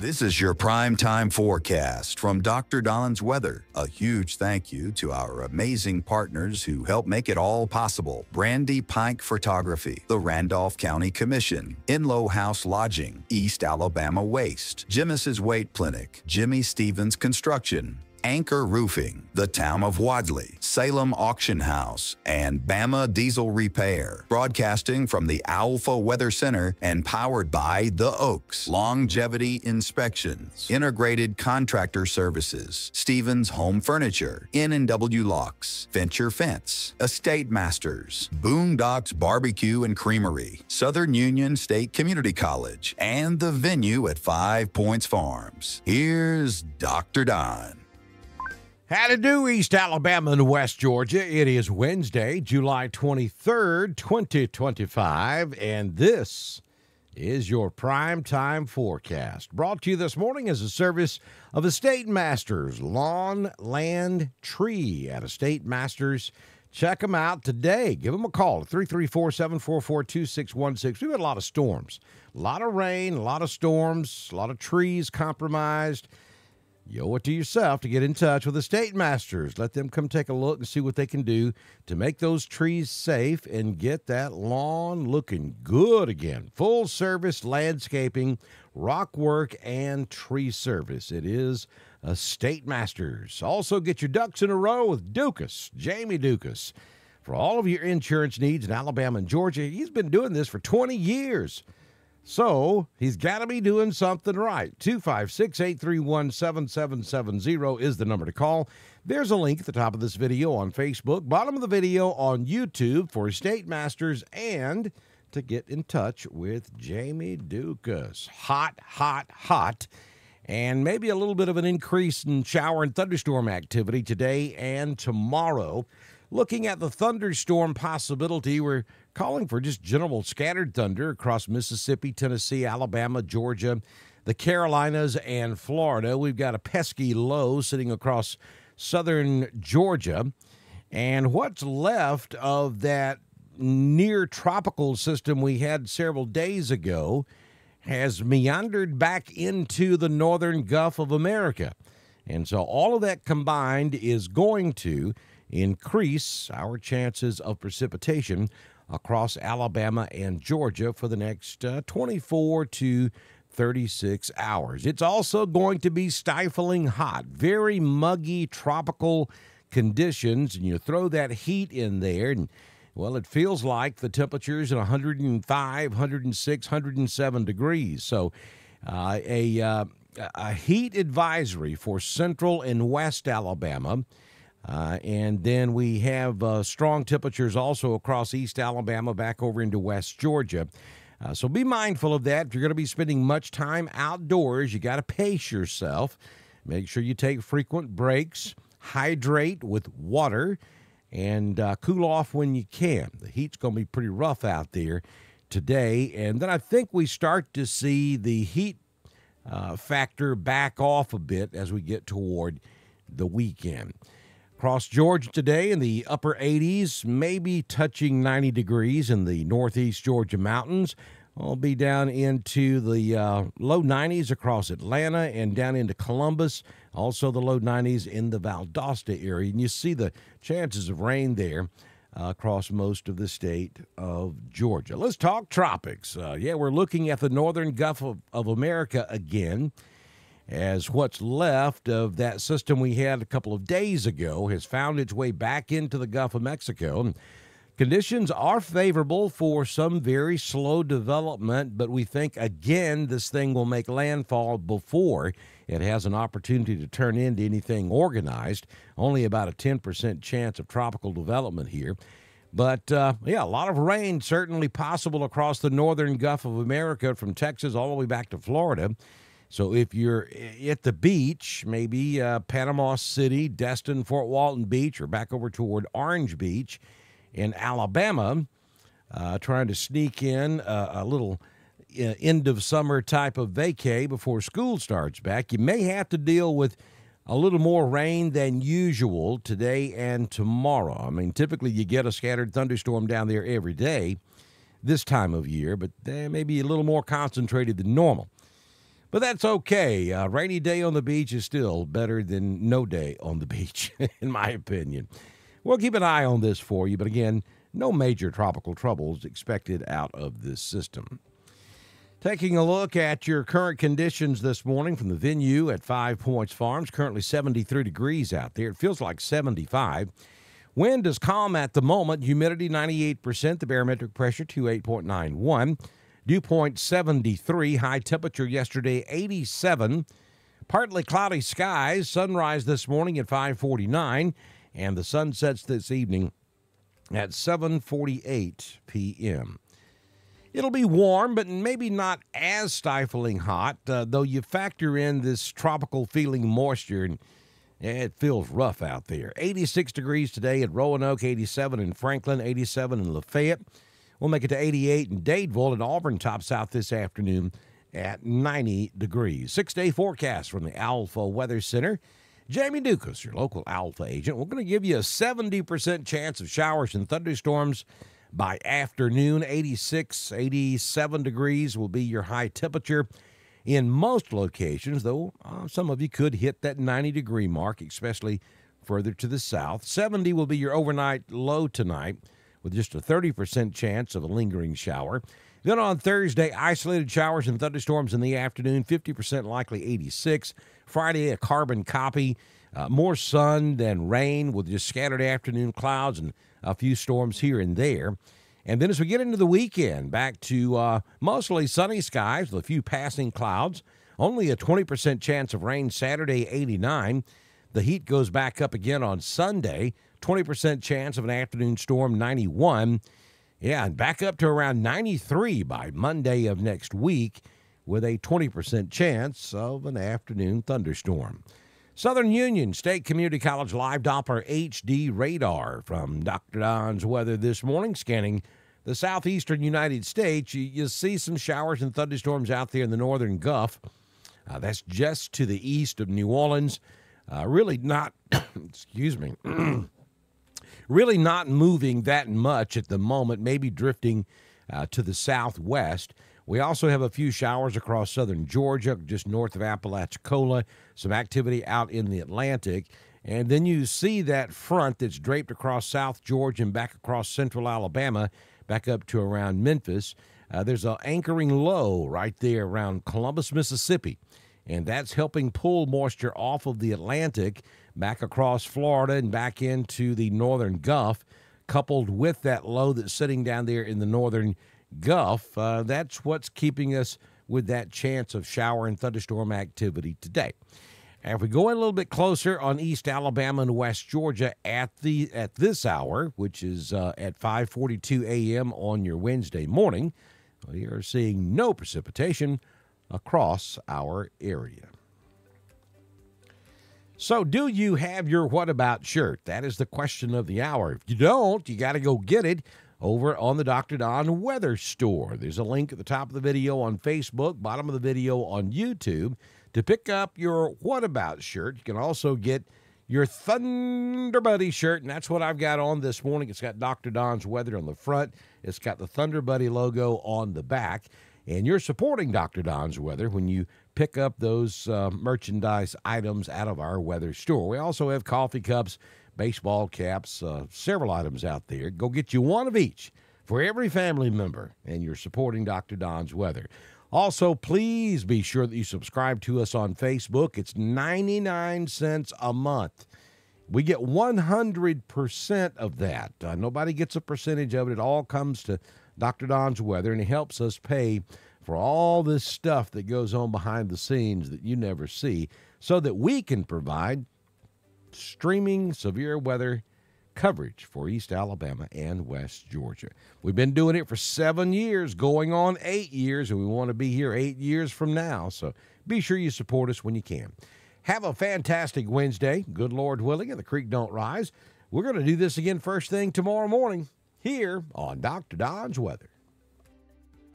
This is your prime time forecast from Dr. Don's Weather. A huge thank you to our amazing partners who help make it all possible. Brandy Pike Photography, the Randolph County Commission, Inlow House Lodging, East Alabama Waste, Jimis's Weight Clinic, Jimmy Stevens Construction, Anchor Roofing, the Town of Wadley, Salem Auction House, and Bama Diesel Repair. Broadcasting from the Alpha Weather Center and powered by The Oaks, Longevity Inspections, Integrated Contractor Services, Stevens Home Furniture, N&W Locks, Venture Fence, Estate Masters, Boondocks Barbecue and Creamery, Southern Union State Community College, and the venue at 5 Points Farms. Here's Dr. Don. How to do, East Alabama and West Georgia. It is Wednesday, July 23rd, 2025, and this is your prime time forecast. Brought to you this morning as a service of Estate Masters, Lawn.Land.Tree at Estate Masters. Check them out today. Give them a call at 334-744-2616. We've had a lot of storms, a lot of rain, a lot of storms, a lot of trees compromised. You owe it to yourself to get in touch with Estate Masters. Let them come take a look and see what they can do to make those trees safe and get that lawn looking good again. Full service landscaping, rock work, and tree service. It is Estate Masters. Also get your ducks in a row with Dukas, Jamie Dukas. For all of your insurance needs in Alabama and Georgia, he's been doing this for 20 years. So he's got to be doing something right. 256-831-7770 is the number to call. There's a link at the top of this video on Facebook, bottom of the video on YouTube for Estate Masters, and to get in touch with Jamie Dukas. Hot, hot, hot. And maybe a little bit of an increase in shower and thunderstorm activity today and tomorrow. Looking at the thunderstorm possibility, we're calling for just general scattered thunder across Mississippi, Tennessee, Alabama, Georgia, the Carolinas, and Florida. We've got a pesky low sitting across southern Georgia. And what's left of that near tropical system we had several days ago has meandered back into the northern Gulf of America. And so all of that combined is going to increase our chances of precipitation across Alabama and Georgia for the next 24 to 36 hours. It's also going to be stifling hot, very muggy tropical conditions, and you throw that heat in there, and well, it feels like the temperature's at 105, 106, 107 degrees. So a heat advisory for central and west Alabama. And then we have strong temperatures also across East Alabama back over into West Georgia. So be mindful of that. If you're going to be spending much time outdoors, you got to pace yourself. Make sure you take frequent breaks, hydrate with water, and cool off when you can. The heat's going to be pretty rough out there today. And then I think we start to see the heat factor back off a bit as we get toward the weekend. Across Georgia today in the upper 80s, maybe touching 90 degrees in the northeast Georgia mountains. I'll be down into the low 90s across Atlanta and down into Columbus. Also the low 90s in the Valdosta area. And you see the chances of rain there across most of the state of Georgia. Let's talk tropics. We're looking at the northern Gulf of America again, as what's left of that system we had a couple of days ago has found its way back into the Gulf of Mexico. Conditions are favorable for some very slow development, but we think, again, this thing will make landfall before it has an opportunity to turn into anything organized. Only about a 10% chance of tropical development here. But, a lot of rain certainly possible across the northern Gulf of America from Texas all the way back to Florida. So if you're at the beach, maybe Panama City, Destin, Fort Walton Beach, or back over toward Orange Beach in Alabama, trying to sneak in a little end of summer type of vacay before school starts back, you may have to deal with a little more rain than usual today and tomorrow. I mean, typically you get a scattered thunderstorm down there every day this time of year, but they may be a little more concentrated than normal. But that's okay. A rainy day on the beach is still better than no day on the beach, in my opinion. We'll keep an eye on this for you, but again, no major tropical troubles expected out of this system. Taking a look at your current conditions this morning from the venue at 5 Points Farms. Currently 73 degrees out there. It feels like 75. Wind is calm at the moment. Humidity 98%. The barometric pressure 28.91. Dew point 73. High temperature yesterday 87. Partly cloudy skies. Sunrise this morning at 5:49. And the sun sets this evening at 7:48 p.m. It'll be warm, but maybe not as stifling hot, though you factor in this tropical feeling moisture, and it feels rough out there. 86 degrees today at Roanoke, 87 in Franklin, 87 in Lafayette. We'll make it to 88 in Dadeville, and Auburn tops out this afternoon at 90 degrees. 6-day forecast from the Alpha Weather Center. Jamie Dukas, your local Alpha agent. We're going to give you a 70% chance of showers and thunderstorms by afternoon. 86, 87 degrees will be your high temperature in most locations, though some of you could hit that 90-degree mark, especially further to the south. 70 will be your overnight low tonight with just a 30% chance of a lingering shower. Then on Thursday, isolated showers and thunderstorms in the afternoon, 50% likely 86. Friday, a carbon copy, more sun than rain with just scattered afternoon clouds and a few storms here and there. And then as we get into the weekend, back to mostly sunny skies with a few passing clouds. Only a 20% chance of rain Saturday, 89. The heat goes back up again on Sunday. 20% chance of an afternoon storm, 91. Yeah, and back up to around 93 by Monday of next week with a 20% chance of an afternoon thunderstorm. Southern Union State Community College Live Doppler HD radar from Dr. Don's weather this morning, scanning the southeastern United States. You see some showers and thunderstorms out there in the northern Gulf. That's just to the east of New Orleans. Really not, excuse me, really not moving that much at the moment, maybe drifting to the southwest. We also have a few showers across southern Georgia, just north of Apalachicola, some activity out in the Atlantic. And then you see that front that's draped across South Georgia and back across central Alabama, back up to around Memphis. There's an anchoring low right there around Columbus, Mississippi, and that's helping pull moisture off of the Atlantic back across Florida and back into the northern Gulf, coupled with that low that's sitting down there in the northern Gulf. That's what's keeping us with that chance of shower and thunderstorm activity today. And if we go in a little bit closer on East Alabama and West Georgia at this hour, which is at 5:42 a.m. on your Wednesday morning, we are seeing no precipitation across our area. So do you have your What About shirt? That is the question of the hour. If you don't, you got to go get it over on the Dr. Don Weather Store. There's a link at the top of the video on Facebook, bottom of the video on YouTube, to pick up your What About shirt. You can also get your Thunder Buddy shirt, and that's what I've got on this morning. It's got Dr. Don's weather on the front. It's got the Thunder Buddy logo on the back. And you're supporting Dr. Don's weather when you pick up those merchandise items out of our weather store. We also have coffee cups, baseball caps, several items out there. Go get you one of each for every family member, and you're supporting Dr. Don's weather. Also, please be sure that you subscribe to us on Facebook. It's 99 cents a month. We get 100% of that. Nobody gets a percentage of it. It all comes to Dr. Don's weather, and it helps us pay for all this stuff that goes on behind the scenes that you never see, so that we can provide streaming severe weather coverage for East Alabama and West Georgia. We've been doing it for 7 years, going on 8 years, and we want to be here 8 years from now. So be sure you support us when you can. Have a fantastic Wednesday, good Lord willing, and the creek don't rise. We're going to do this again first thing tomorrow morning here on Dr. Don's Weather.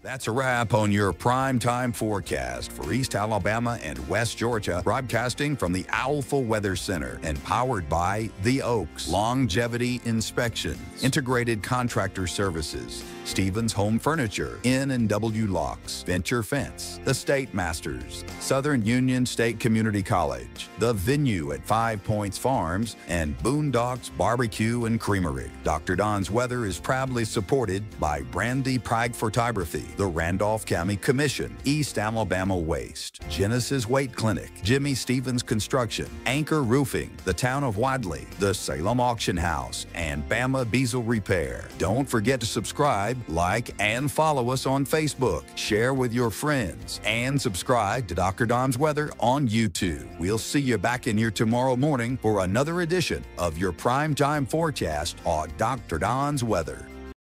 That's a wrap on your primetime forecast for East Alabama and West Georgia, broadcasting from the Alpha Weather Center and powered by The Oaks, Longevity Inspections, Integrated Contractor Services, Stevens Home Furniture, N&W Locks, Venture Fence, The State Masters, Southern Union State Community College, The Venue at 5 Points Farms, and Boondocks Barbecue and Creamery. Dr. Don's Weather is proudly supported by Brandy Pike Photography, the Randolph County Commission, East Alabama Waste, Genesis Weight Clinic, Jimmy Stevens Construction, Anchor Roofing, the Town of Wadley, the Salem Auction House, and Bama Beazle Repair. Don't forget to subscribe, like, and follow us on Facebook. Share with your friends, and subscribe to Dr. Don's Weather on YouTube. We'll see you back in here tomorrow morning for another edition of your primetime forecast on Dr. Don's Weather.